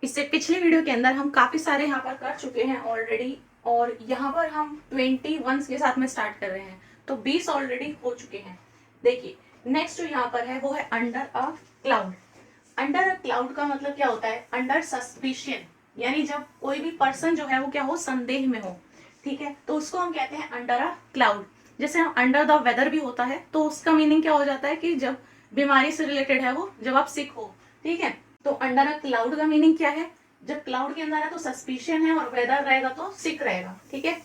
इससे पिछले वीडियो के अंदर हम काफी सारे यहाँ पर कर चुके हैं ऑलरेडी, और यहाँ पर हम 21 के साथ में स्टार्ट कर रहे हैं, तो 20 ऑलरेडी हो चुके हैं। देखिए नेक्स्ट जो यहाँ पर है वो है under a cloud. Under a cloud का मतलब क्या होता है? अंडर सस्पिशन, यानी जब कोई भी पर्सन जो है वो क्या हो, संदेह में हो। ठीक है, तो उसको हम कहते हैं अंडर अ क्लाउड। जैसे हम अंडर द वेदर भी होता है, तो उसका मीनिंग क्या हो जाता है कि जब बीमारी से रिलेटेड है वो, जब आप सिक हो। ठीक है, तो अंडर अ क्लाउड का मीनिंग क्या है? जब क्लाउड के अंदर है तो सस्पिशन है, और वेदर रहेगा तो सिक रहेगा। ठीक है,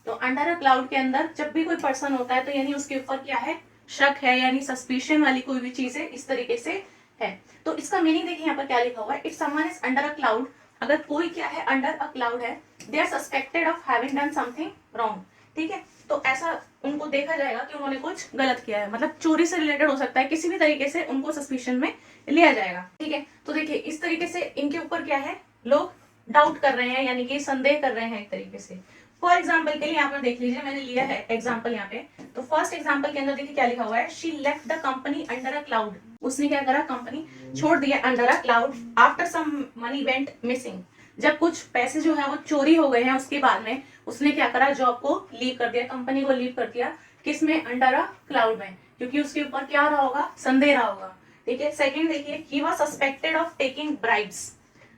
तो अंडर अ क्लाउड के अंदर जब भी कोई पर्सन होता है तो यानी उसके ऊपर क्या है, शक है, यानी सस्पिशन वाली कोई भी चीज है, इस तरीके से है। तो इसका मीनिंग देखिए यहाँ पर क्या लिखा हुआ है, if someone is under a cloud, अगर कोई क्या है अंडर अ क्लाउड है, they are suspected of having done something wrong. ठीक है, तो ऐसा उनको देखा जाएगा कि उन्होंने कुछ गलत किया है, मतलब चोरी से रिलेटेड हो सकता है, किसी भी तरीके से उनको सस्पिशन में लिया जाएगा। ठीक है, तो देखिए इस तरीके से इनके ऊपर क्या है, लोग डाउट कर रहे हैं, यानी कि संदेह कर रहे हैं एक तरीके से। फॉर एग्जाम्पल के लिए यहाँ पर देख लीजिए, मैंने लिया है एग्जाम्पल यहाँ पे। तो फर्स्ट एग्जाम्पल के अंदर देखिए क्या लिखा हुआ है, she left the company under a cloud. उसने क्या करा, कंपनी छोड़ दिया under a cloud after some money went missing. जब कुछ पैसे जो है वो चोरी हो गए हैं, उसके बाद में उसने क्या करा, जॉब को लीव कर दिया, कंपनी को लीव कर दिया। किस में? अंडर अ क्लाउड में, क्योंकि उसके ऊपर क्या रहा होगा, संदेह रहा होगा। ठीक है, सेकंड देखिए, he was suspected of taking bribes.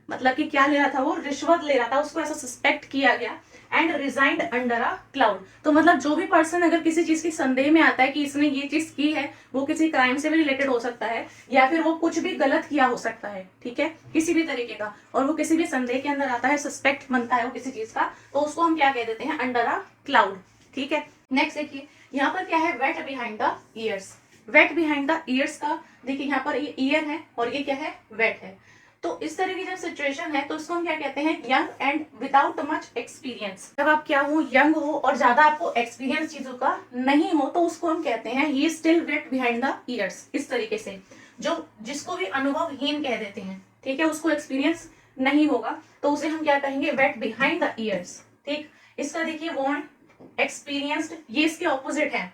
मतलब कि क्या ले रहा था, वो रिश्वत ले रहा था, उसको ऐसा सस्पेक्ट किया गया। And resigned under a cloud, तो मतलब जो भी पर्सन अगर किसी चीज की संदेह में आता है कि इसने ये चीज की है, वो किसी क्राइम से भी रिलेटेड हो सकता है, या फिर वो कुछ भी गलत किया हो सकता है। ठीक है, किसी भी तरीके का, और वो किसी भी संदेह के अंदर आता है, सस्पेक्ट बनता है वो किसी चीज का, तो उसको हम क्या कह देते हैं, अंडर अ क्लाउड। ठीक है, नेक्स्ट देखिए यहाँ पर क्या है, wet behind the ears. Wet behind the ears का देखिए यहाँ पर ये ईयर है और ये क्या है, वेट है। तो इस तरह की जब सिचुएशन है तो उसको हम क्या कहते हैं, young and without much experience. जब आप क्या हो, यंग हो और ज्यादा आपको एक्सपीरियंस चीजों का नहीं हो, तो उसको हम कहते हैं he still wet behind the ears. इस तरीके से जो जिसको भी अनुभवहीन कह देते हैं, ठीक है, उसको एक्सपीरियंस नहीं होगा, तो उसे हम क्या कहेंगे, वेट बिहाइंड द ईयर्स। ठीक, इसका देखिए वॉन्ट एक्सपीरियंस्ड, ये इसके ऑपोजिट है,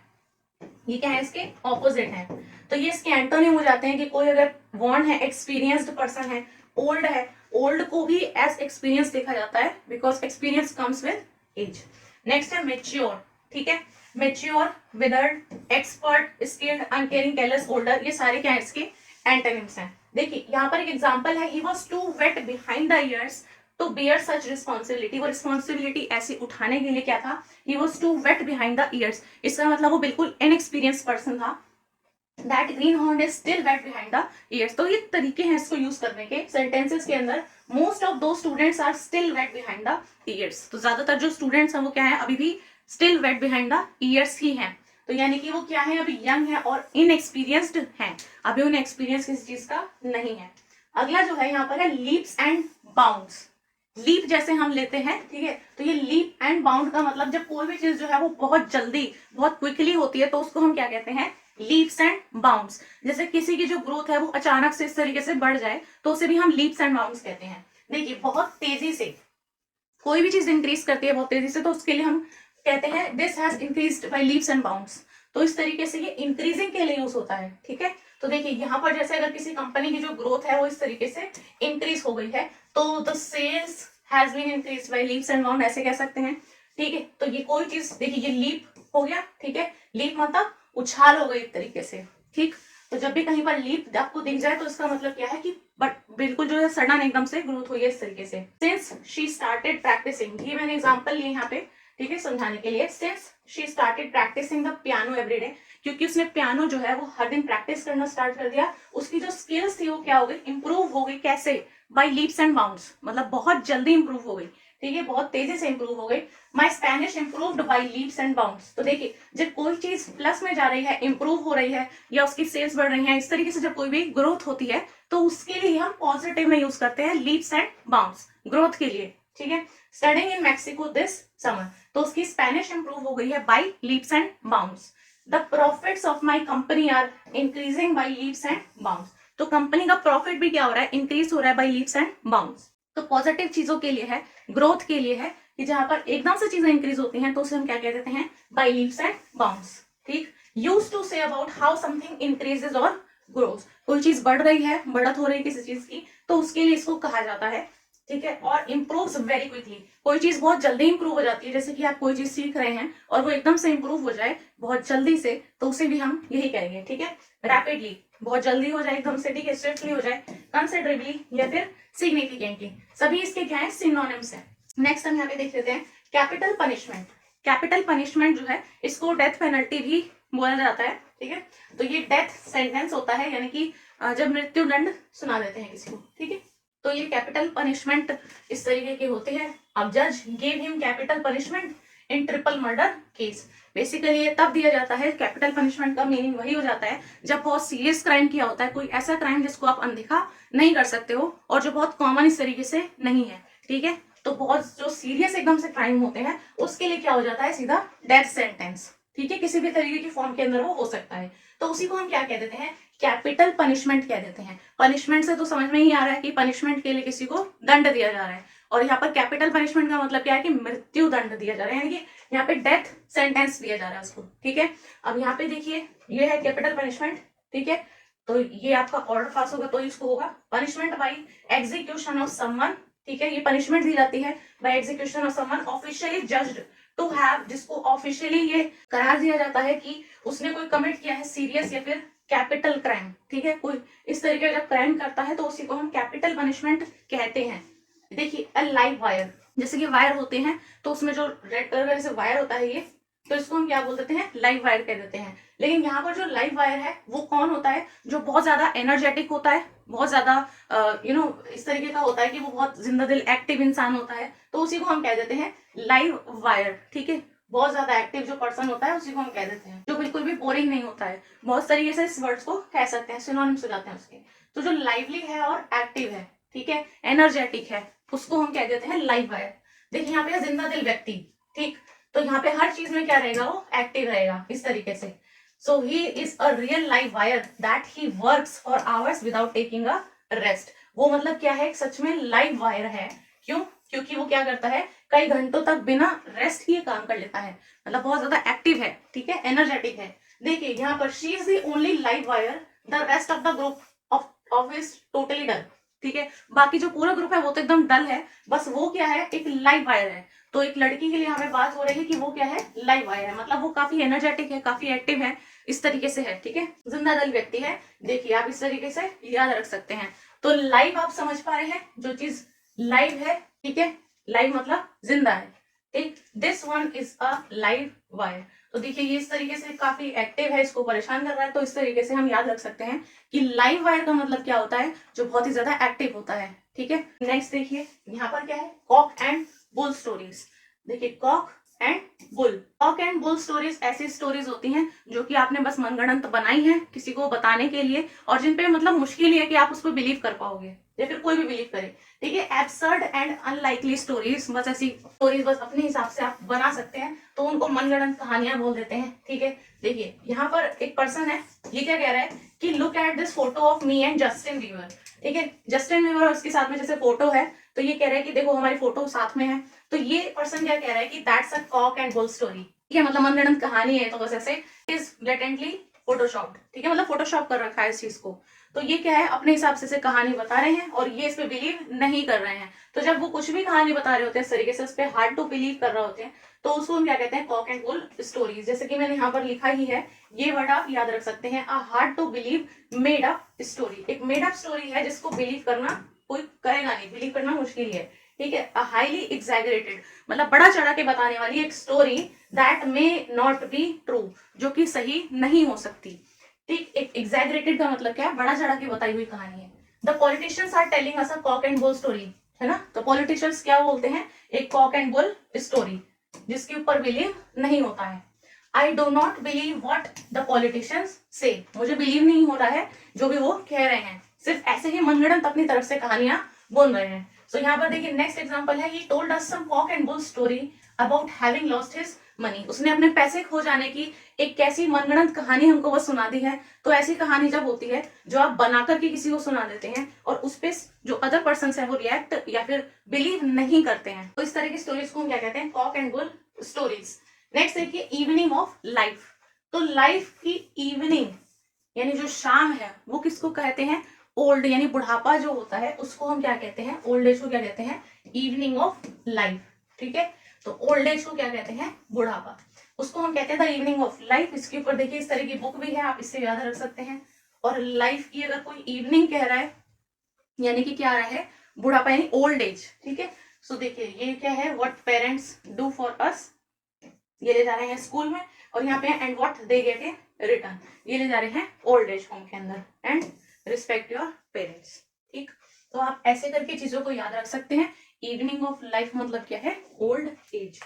ये क्या है, इसके ऑपोजिट है। तो ये इसके एंटोनिम हो जाते हैं कि कोई अगर वॉन्ट है, एक्सपीरियंस्ड पर्सन है, ओल्ड है, ओल्ड को भी एज एक्सपीरियंस देखा जाता है, because experience comes with age. Next है मेच्योर। ठीक है, mature, withered, expert, skilled, uncaring, careless, older, ये सारे क्या है, इसके एंटोनिम्स हैं। देखिए यहाँ पर एक एग्जांपल है, he was too wet behind the ears to bear such responsibility. वो रिस्पॉन्सिबिलिटी ऐसी उठाने के लिए क्या था, he was too wet behind the ears. इसका मतलब वो बिल्कुल इनएक्सपीरियंस पर्सन था। That greenhorn is still wet behind the ears. तो ये तरीके हैं इसको यूज करने के सेंटेंसेस के अंदर। Most of those students are still wet behind the ears. तो ज्यादातर जो स्टूडेंट्स हैं वो क्या है, अभी भी still wet behind the ears ही हैं। तो यानी कि वो क्या है, अभी यंग है और इनएक्सपीरियंस्ड हैं, अभी उन्हें एक्सपीरियंस किसी चीज का नहीं है। अगला जो है यहाँ पर है लीप्स एंड बाउंड्स। लीप जैसे हम लेते हैं, ठीक है, तो ये लीप एंड बाउंड का मतलब जब कोई भी चीज जो है वो बहुत जल्दी, बहुत क्विकली होती है, तो उसको हम क्या कहते हैं, लीप्स एंड बाउंड्स। जैसे किसी की जो ग्रोथ है वो अचानक से इस तरीके से बढ़ जाए, तो उसे भी हम लीप्स एंड बाउंड्स कहते हैं। देखिए बहुत तेजी से कोई भी चीज इंक्रीज करती है बहुत तेजी से, तो उसके लिए हम कहते हैं this has increased by leaps and bounds. तो इस तरीके से ये इंक्रीजिंग के लिए यूज होता है। ठीक है, तो देखिए यहाँ पर जैसे अगर किसी कंपनी की जो ग्रोथ है वो इस तरीके से इंक्रीज हो गई है, तो the sales has been increase by leaps and bound, ऐसे कह सकते हैं। ठीक है, तो ये कोई चीज देखिए, ये लीप हो गया। ठीक है, लीप मतलब उछाल हो गई एक तरीके से। ठीक, तो जब भी कहीं पर लीप आपको दिख जाए तो इसका मतलब क्या है कि बट बिल्कुल जो है सडन एकदम से ग्रोथ हुई है इस तरीके से। सिंस शी स्टार्टेड प्रैक्टिसिंग, ये मैंने एग्जांपल लिए यहाँ पे, ठीक है, समझाने के लिए। Since she started practising the piano everyday, क्योंकि उसने पियानो जो है वो हर दिन प्रैक्टिस करना स्टार्ट कर दिया, उसकी जो स्किल्स थी वो क्या हो गई, इंप्रूव हो गई। कैसे? बाय लीप्स एंड बाउंड्स, मतलब बहुत जल्दी इंप्रूव हो गई। ठीक है, बहुत तेजी से इंप्रूव हो गई। My Spanish improved by leaps and bounds. तो देखिए जब कोई चीज प्लस में जा रही है, इंप्रूव हो रही है, या उसकी सेल्स बढ़ रही है, इस तरीके से जब कोई भी ग्रोथ होती है, तो उसके लिए हम पॉजिटिव में यूज करते हैं लीप्स एंड बाउंड्स, ग्रोथ के लिए। ठीक है, studying in Mexico this summer, तो उसकी स्पेनिश इंप्रूव हो गई है by leaps and bounds. The profits of my company are increasing by leaps and bounds, तो कंपनी का प्रॉफिट भी क्या हो रहा है, इंक्रीज हो रहा है बाय लीप्स एंड बाउंड्स। तो पॉजिटिव चीजों के लिए है, ग्रोथ के लिए है, कि जहां पर एकदम से चीजें इंक्रीज होती हैं तो उसे हम क्या कह देते हैं, बाय लीप्स एंड बाउंड्स। ठीक, use to say about how something increases और ग्रोथ, कोई चीज बढ़ रही है, बढ़त हो रही है किसी चीज की, तो उसके लिए इसको कहा जाता है। ठीक है, और इम्प्रूव्स वेरी क्विकली। कोई चीज बहुत जल्दी इंप्रूव हो जाती है, जैसे कि आप कोई चीज सीख रहे हैं और वो एकदम से इंप्रूव हो जाए बहुत जल्दी से, तो उसे भी हम यही कहेंगे। ठीक है, रैपिडली, बहुत जल्दी हो जाए एकदम से, ठीक है, स्विफ्टली हो जाए, कंसिडरेबली या फिर सिग्निफिकेंटली, सभी इसके क्या है, सिनोनिम्स है। नेक्स्ट हम यहाँ पे देख लेते हैं कैपिटल पनिशमेंट। कैपिटल पनिशमेंट जो है इसको डेथ पेनल्टी भी बोला जाता है। ठीक है, तो ये डेथ सेंटेंस होता है, यानी कि जब मृत्यु दंड सुना देते हैं किसी को। ठीक है, तो ये कैपिटल पनिशमेंट इस तरीके के होते हैं। अब जज gave him capital punishment in triple murder case. Basically ये तब दिया जाता है, कैपिटल पनिशमेंट का मीनिंग वही हो जाता है जब बहुत सीरियस क्राइम किया होता है, कोई ऐसा क्राइम जिसको आप अनदेखा नहीं कर सकते हो और जो बहुत कॉमन इस तरीके से नहीं है। ठीक है, तो बहुत जो सीरियस एकदम से क्राइम होते हैं उसके लिए क्या हो जाता है, सीधा डेथ सेंटेंस। ठीक है, किसी भी तरीके की फॉर्म के अंदर वो हो सकता है, तो उसी को हम क्या कह देते हैं, कैपिटल पनिशमेंट कह देते हैं। पनिशमेंट से तो समझ में ही आ रहा है कि पनिशमेंट के लिए किसी को दंड दिया जा रहा है, और यहाँ पर कैपिटल पनिशमेंट का मतलब क्या है कि मृत्यु दंड दिया जा रहा है, यानी कि यहाँ पे डेथ सेंटेंस दिया जा रहा है उसको। ठीक है, अब यहाँ पे देखिए ये है कैपिटल पनिशमेंट। ठीक है, तो ये आपका ऑर्डर पास होगा तो इसको होगा punishment by execution of someone. ठीक है, ये पनिशमेंट दी जाती है by execution of someone officially judged to have, जिसको ऑफिशियली ये करार दिया जाता है कि उसने कोई कमिट किया है सीरियस या फिर कैपिटल क्राइम। ठीक है, कोई इस तरीके का जब क्राइम करता है तो उसी को हम कैपिटल पनिशमेंट कहते हैं। देखिए अ लाइव वायर, जैसे कि वायर होते हैं तो उसमें जो रेड कलर का जैसे वायर होता है ये, तो इसको हम क्या बोल देते हैं, लाइव वायर कह देते हैं। लेकिन यहाँ पर जो लाइव वायर है वो कौन होता है, जो बहुत ज्यादा एनर्जेटिक होता है, बहुत ज्यादा इस तरीके का होता है कि वो बहुत जिंदा दिल एक्टिव इंसान होता है, तो उसी को हम कह देते हैं लाइव वायर। ठीक है, बहुत ज्यादा एक्टिव जो पर्सन होता है उसी को हम कह देते हैं, जो बिल्कुल भी बोरिंग नहीं होता है। बहुत तरीके से इस वर्ड्स को कह सकते हैं, सिनोनिम्स हो जाते हैं उसके। तो जो लाइवली है और एक्टिव है, ठीक है, एनर्जेटिक है, उसको हम कह देते हैं लाइव वायर। देखिए यहाँ पे जिंदा दिल व्यक्ति, ठीक, तो यहाँ पे हर चीज में क्या रहेगा, वो एक्टिव रहेगा इस तरीके से। So he is a real live wire that he works for hours without taking a rest. वो मतलब क्या है, सच में लाइव वायर है। क्यों? क्योंकि वो क्या करता है, कई घंटों तक बिना रेस्ट किए काम कर लेता है, मतलब बहुत ज्यादा एक्टिव है। ठीक है, एनर्जेटिक है। देखिए यहाँ पर she is the only live wire, the rest of the group of is totally dull. ठीक है, बाकी जो पूरा ग्रुप है वो तो एकदम डल है, बस वो क्या है, एक लाइव वायर है। तो एक लड़की के लिए हमें बात हो रही है कि वो क्या है, लाइव वायर है, मतलब वो काफी एनर्जेटिक है, काफी एक्टिव है, इस तरीके से है। ठीक है, जिंदा दल व्यक्ति है। देखिए आप इस तरीके से याद रख सकते हैं। तो लाइव आप समझ पा रहे हैं, जो चीज लाइव है, ठीक है, लाइव मतलब जिंदा है। ठीक, this one is a live wire. तो देखिए ये इस तरीके से काफी एक्टिव है, इसको परेशान कर रहा है, तो इस तरीके से हम याद रख सकते हैं कि लाइव वायर का मतलब क्या होता है, जो बहुत ही ज्यादा एक्टिव होता है। ठीक है, नेक्स्ट देखिए यहाँ पर क्या है, कॉक एंड बुल स्टोरीज। देखिए Kock and bull, Kock and bull stories ऐसी स्टोरीज होती हैं जो कि आपने बस मनगढ़ंत बनाई है किसी को बताने के लिए, और जिन पे मतलब मुश्किल है कि आप उस पर बिलीव कर पाओगे या फिर कोई भी बिलीव करे। ठीक है, एब्सर्ड एंड अनलाइकली स्टोरीज, बस ऐसी स्टोरीज बस अपने हिसाब से आप बना सकते हैं, तो उनको मनगढ़ंत कहानियां बोल देते हैं। ठीक है, देखिए यहाँ पर एक पर्सन है, ये क्या कह रहा है कि look at this photo of me and Justin Bieber. ठीक है, जस्टिन बीबर और उसके साथ में जैसे फोटो है, तो ये कह रहा है कि देखो हमारी फोटो साथ में है। तो ये पर्सन क्या कह रहा है कि that's a cock and bull story. ठीक है, मतलब मनगढ़ंत कहानी है, तो बस ऐसे इज ब्लेटेंटली फोटोशॉप। ठीक है, मतलब फोटोशॉप कर रखा है इस चीज को। तो ये क्या है, अपने हिसाब से कहानी बता रहे हैं और ये इस पे बिलीव नहीं कर रहे हैं। तो जब वो कुछ भी कहानी बता रहे होते हैं इस तरीके से, उस पर हार्ड टू बिलीव कर रहे होते हैं, तो उसको हम क्या कहते हैं, कॉक एंड बुल स्टोरीज। जैसे कि मैंने यहाँ पर लिखा ही है, ये वर्ड आप याद रख सकते हैं, a hard to believe made up story. एक मेड अप स्टोरी है जिसको बिलीव करना कोई करेगा नहीं, बिलीव करना मुश्किल है। ठीक है, अ हाईली एग्जैगरेटेड, मतलब बड़ा चढ़ा के बताने वाली एक story that may not be true, जो कि सही नहीं हो सकती। ठीक, एक एग्जैगरेटेड का मतलब क्या है, बड़ा चढ़ा के बताई हुई कहानी है। The politicians are telling us a cock and bull story, है ना। तो पॉलिटिशियंस क्या बोलते हैं, एक कॉक एंड बुल स्टोरी जिसके ऊपर बिलीव नहीं होता है। I do not believe what the politicians से, मुझे बिलीव नहीं हो रहा है जो भी वो कह रहे हैं, सिर्फ ऐसे ही मनगढ़ंत अपनी तरफ से कहानियां बोल रहे हैं। सो यहाँ पर देखिए नेक्स्ट एग्जांपल है, he told us some cock and bull story about having lost his money. उसने अपने पैसे खो जाने की एक कैसी मनगढ़ंत कहानी हमको बस सुना दी है। तो ऐसी कहानी जब होती है जो आप बना करके किसी को सुना देते हैं और उस पे जो अदर पर्सन है वो रिएक्ट या फिर बिलीव नहीं करते हैं, तो इस तरह की स्टोरीज को हम क्या कहते हैं, Kock and bull stories. Next देखिए इवनिंग ऑफ लाइफ। तो लाइफ की इवनिंग यानी जो शाम है वो किसको कहते हैं, ओल्ड यानी बुढ़ापा जो होता है उसको हम क्या कहते हैं, ओल्ड एज को क्या कहते हैं, इवनिंग ऑफ लाइफ। ठीक है, तो ओल्ड एज को क्या कहते हैं, बुढ़ापा, उसको हम कहते हैं द इवनिंग ऑफ लाइफ। इसके ऊपर देखिए इस तरह की बुक भी है, आप इससे याद रख सकते हैं। और लाइफ की अगर कोई इवनिंग कह रहा है यानी कि क्या आ रहा है, बुढ़ापा यानी ओल्ड एज। ठीक है, सो देखिए ये क्या है, what parents do for us, ये ले जा रहे हैं स्कूल में, और यहाँ पे and what they get in return, ये ले जा रहे हैं ओल्ड एज होम के अंदर, एंड रिस्पेक्ट योर पेरेंट्स। ठीक, तो आप ऐसे करके चीजों को याद रख सकते हैं। इवनिंग ऑफ लाइफ मतलब क्या है, ओल्ड एज।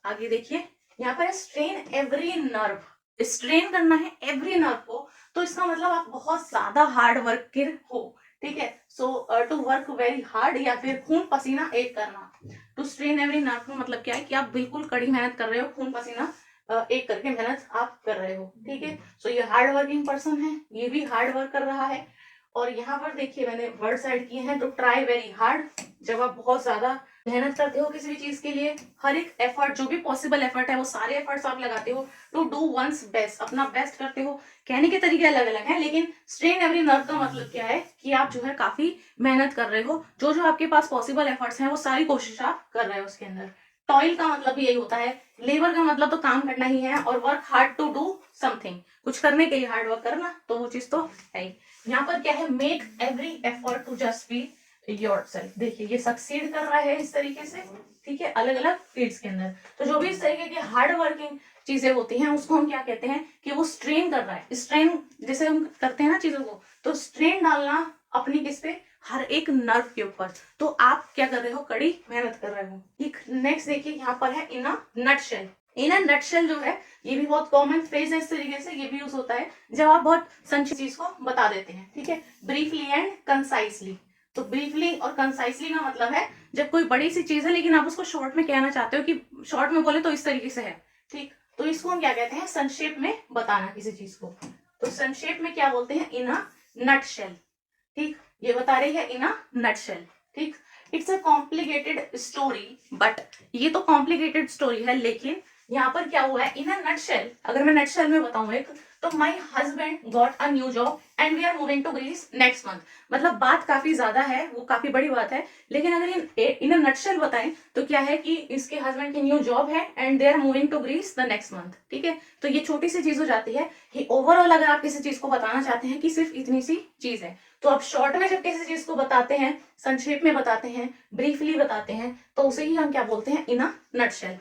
आगे देखिए यहाँ पर स्ट्रेन एवरी नर्व, स्ट्रेन करना है एवरी नर्व को, तो इसका मतलब आप बहुत ज्यादा हार्ड वर्कर हो। ठीक है, सो टू वर्क वेरी हार्ड, या फिर खून पसीना एक करना। टू स्ट्रेन एवरी नर्व का मतलब क्या है कि आप बिल्कुल कड़ी मेहनत कर रहे हो, खून पसीना एक करके मेहनत आप कर रहे हो। ठीक है, सो ये हार्ड वर्किंग पर्सन है, ये भी हार्ड वर्क कर रहा है। और यहाँ पर देखिए मैंने वर्ड साइड किए हैं, तो ट्राई वेरी हार्ड, जब आप बहुत ज्यादा मेहनत करते हो किसी भी चीज के लिए, हर एक एफर्ट जो भी पॉसिबल एफर्ट है वो सारे एफर्ट्स आप लगाते हो। टू डू वंस बेस्ट, अपना बेस्ट करते हो। कहने के तरीके अलग अलग हैं, लेकिन स्ट्रेन एवरी नर्व का मतलब क्या है कि आप जो है काफी मेहनत कर रहे हो, जो जो आपके पास पॉसिबल एफर्ट्स हैं वो सारी कोशिश आप कर रहे हो उसके अंदर। टॉयल का मतलब भी यही होता है, लेबर का मतलब तो काम करना ही है, और work hard to do something, कुछ करने के लिए हार्ड वर्क करना, तो वो चीज तो है ही। यहाँ पर क्या है, make every effort to just be yourself. देखिए ये सक्सीड कर रहा है इस तरीके से। ठीक है, अलग अलग फील्ड्स के अंदर, तो जो भी इस तरीके की हार्ड वर्किंग चीजें होती हैं उसको हम क्या कहते हैं कि वो स्ट्रेन कर रहा है। स्ट्रेन जैसे हम करते हैं ना चीजों को, तो स्ट्रेन डालना अपनी किस पे, हर एक नर्व के ऊपर, तो आप क्या कर रहे हो, कड़ी मेहनत कर रहे हो। एक नेक्स्ट देखिए यहाँ पर है इन a nutshell. In a nutshell जो है ये भी बहुत कॉमन फ्रेज है, इस तरीके से ये भी यूज होता है जब आप बहुत संक्षिप्त चीज को बता देते हैं। ठीक है, ब्रीफली एंड कंसाइसली। तो ब्रीफली और कंसाइसली का मतलब है जब कोई बड़ी सी चीज है लेकिन आप उसको शॉर्ट में कहना चाहते हो, कि शॉर्ट में बोले तो इस तरीके से है। ठीक, तो इसको हम क्या कहते हैं, संक्षेप में बताना किसी चीज को। तो संक्षेप में क्या बोलते हैं, इन अ नटशेल। ठीक, ये बता रही है इन अ नटशेल। ठीक, it's a complicated story, but ये तो कॉम्प्लिकेटेड स्टोरी है, लेकिन यहाँ पर क्या हुआ है, इन अ नटशेल, अगर मैं नटशेल में बताऊं एक, तो my husband got a new job and we are moving to Greece next month. मतलब बात काफी ज्यादा है, वो काफी बड़ी बात है, लेकिन अगर इन अ नटशेल बताएं तो क्या है कि इसके हस्बैंड की न्यू जॉब है and they are moving to Greece the next month. ठीक है, तो ये छोटी सी चीज हो जाती है कि ओवरऑल अगर आप किसी चीज को बताना चाहते हैं कि सिर्फ इतनी सी चीज है, तो आप शॉर्ट में जब किसी चीज को बताते हैं, संक्षेप में बताते हैं, ब्रीफली बताते हैं, तो उसे ही हम क्या बोलते हैं, in a nutshell.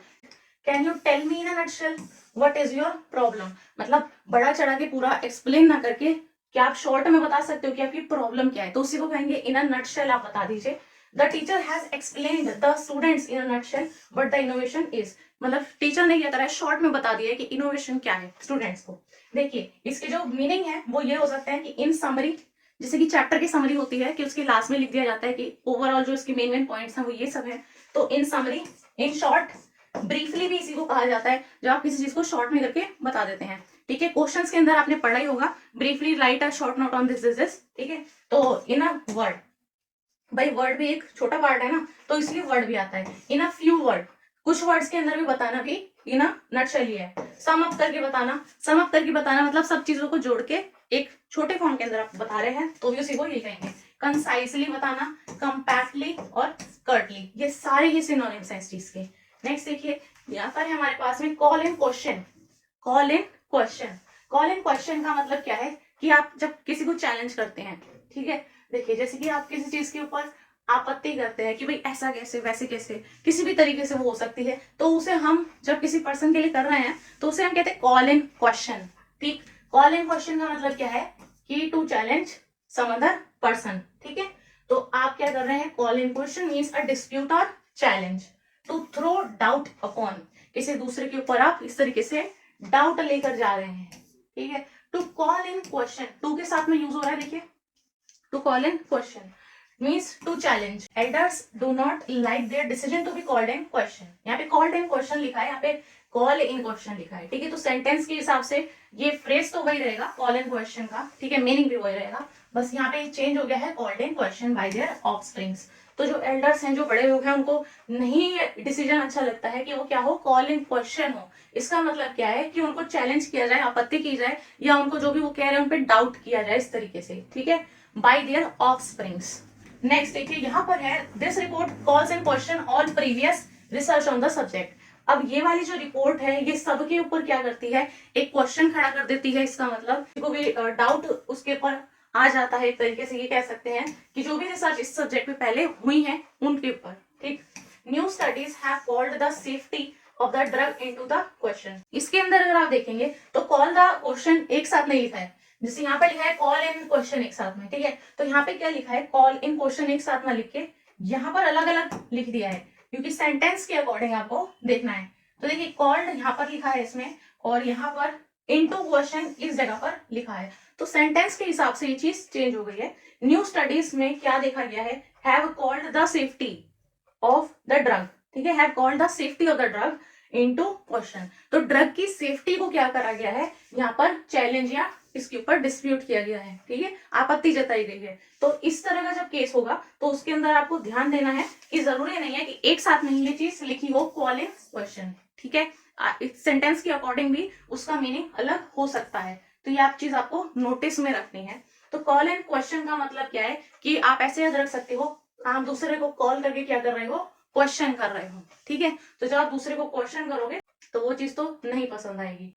Can you tell me in a nutshell what is your problem. मतलब बड़ा चढ़ा के पूरा एक्सप्लेन ना करके क्या आप शॉर्ट में बता सकते हो कि आपकी प्रॉब्लम क्या है, तो उसी को कहेंगे इन अ नटशेल, आप बता दीजिए। The teacher has explained the students in a nutshell but the innovation is. मतलब टीचर ने क्या करा है, शॉर्ट में बता दिया कि इनोवेशन क्या है स्टूडेंट्स को। देखिए इसके जो मीनिंग है वो ये हो सकता है कि इन समरी, जैसे कि चैप्टर की समरी होती है कि उसके लास्ट में लिख दिया जाता है कि ओवरऑल जो इसके मेन मेन पॉइंट्स हैं वो ये सब है, तो इन समरी, इन शॉर्ट, ब्रीफली भी इसी को कहा जाता है जब आप किसी चीज को शॉर्ट में करके बता देते हैं। ठीक है, क्वेश्चंस के अंदर आपने पढ़ा ही होगा, briefly right a short note on this. ठीक है, तो इन अ वर्ड, भाई वर्ड भी एक छोटा पार्ट है ना, तो इसलिए वर्ड भी आता है। इन अ फ्यू वर्ड, कुछ वर्ड्स के अंदर भी बताना भी इन अ नटशेल ही है। सम अप करके बताना, सम अप करके बताना मतलब सब चीजों को जोड़ के एक छोटे फॉर्म के अंदर आप बता रहे हैं, तो भी उसी को यही कहेंगे। कंसाइसली बताना, कंपैक्टली और कर्टली, ये सारे ही सिनोनिम्स हैं इस चीज के। नेक्स्ट देखिए यहाँ पर है हमारे पास में call in question. Call in question, call in question का मतलब क्या है कि आप जब किसी को चैलेंज करते हैं। ठीक है, देखिए जैसे कि आप किसी चीज के ऊपर आपत्ति करते हैं कि भाई ऐसा कैसे, वैसे कैसे, किसी भी तरीके से वो हो सकती है, तो उसे हम जब किसी पर्सन के लिए कर रहे हैं तो उसे हम कहते हैं कॉल इन क्वेश्चन। ठीक, कॉल इन क्वेश्चन का मतलब क्या है कि to challenge some other person. ठीक है, तो आप क्या कर रहे हैं, call in question means a dispute और challenge. To throw doubt upon, किसी दूसरे के ऊपर आप इस तरीके से डाउट लेकर जा रहे हैं। ठीक है, to call in question, to के साथ में यूज हो रहा है, देखिए to call in question means to challenge. Elders do not like their decision to be called in question. यहाँ पे called in question लिखा है, यहाँ पे call in question लिखा है। ठीक है, तो सेंटेंस के हिसाब से ये फ्रेज तो वही रहेगा call in question का। ठीक है, मीनिंग भी वही रहेगा, बस यहाँ पे चेंज हो गया है called in question by their offsprings। तो जो एल्डर्स हैं, जो बड़े लोग हैं, उनको नहीं डिसीजन अच्छा लगता है कि वो क्या हो, कॉल इन क्वेश्चन हो। इसका मतलब क्या है कि उनको चैलेंज किया जाए, आपत्ति की जाए, या उनको जो भी वो कह रहे हैं उन पर डाउट किया जाए इस तरीके से। ठीक है, बाय देयर ऑफस्प्रिंग्स। नेक्स्ट देखिए यहाँ पर है, this report calls in question on previous research on the subject. अब ये वाली जो रिपोर्ट है ये सबके ऊपर क्या करती है, एक क्वेश्चन खड़ा कर देती है। इसका मतलब को भी डाउट उसके ऊपर आ जाता है, एक तरीके से ये कह सकते हैं कि जो भी रिसर्च इस सब्जेक्ट पे पहले हुई है उनके ऊपर। ठीक, new studies have called the safety of the drug into the question. इसके अंदर अगर आप देखेंगे तो कॉल द क्वेश्चन एक साथ नहीं लिखा है, जैसे यहाँ पे लिखा है कॉल इन क्वेश्चन एक साथ में, ठीक है, तो यहाँ पे क्या लिखा है, कॉल इन क्वेश्चन एक साथ में लिख के यहाँ पर अलग अलग लिख दिया है, क्योंकि सेंटेंस के अकॉर्डिंग आपको देखना है। तो देखिए कॉल्ड यहाँ पर लिखा है इसमें, और यहाँ पर इनटू क्वेश्चन इस जगह पर लिखा है, तो सेंटेंस के हिसाब से ये चीज चेंज हो गई है। न्यू स्टडीज में क्या देखा गया है, have called the safety of the drug, ठीक है, have called the safety of the drug into question. तो ड्रग की सेफ्टी को क्या करा गया है, यहाँ पर चैलेंज या इसके ऊपर डिस्प्यूट किया गया है, ठीक है, आपत्ति जताई गई है। तो इस तरह का जब केस होगा तो उसके अंदर आपको ध्यान देना है कि जरूरी नहीं है कि एक साथ नहीं ये चीज लिखी हो कॉल इन क्वेश्चन, ठीक है, सेंटेंस के अकॉर्डिंग भी उसका मीनिंग अलग हो सकता है, तो ये आप चीज आपको नोटिस में रखनी है। तो कॉल इन क्वेश्चन का मतलब क्या है कि आप ऐसे याद रख सकते हो, आप दूसरे को कॉल करके क्या कर रहे हो, क्वेश्चन कर रहे हो, ठीक है, तो जब आप दूसरे को क्वेश्चन करोगे तो वो चीज तो नहीं पसंद आएगी।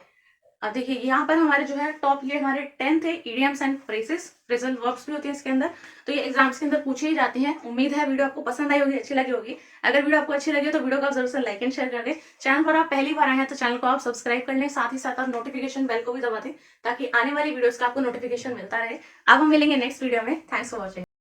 अब देखिए यहाँ पर हमारे जो है टॉप ये हमारे 10 थे idioms and phrases, phrasal verbs भी होते हैं इसके अंदर, तो ये एग्जाम्स के अंदर पूछे ही जाते हैं। उम्मीद है वीडियो आपको पसंद आई होगी, अच्छी लगी होगी। अगर वीडियो आपको अच्छी लगी तो वीडियो को आप जरूर से लाइक एंड शेयर कर दें। चैनल पर आप पहली बार आए हैं तो चैनल को आप सब्सक्राइब कर लें, साथ ही साथ आप नोटिफिकेशन बेल को भी दबा दें ताकि आने वाली वीडियोस का आपको नोटिफिकेशन मिलता रहे। अब हम मिलेंगे नेक्स्ट वीडियो में। Thanks for watching.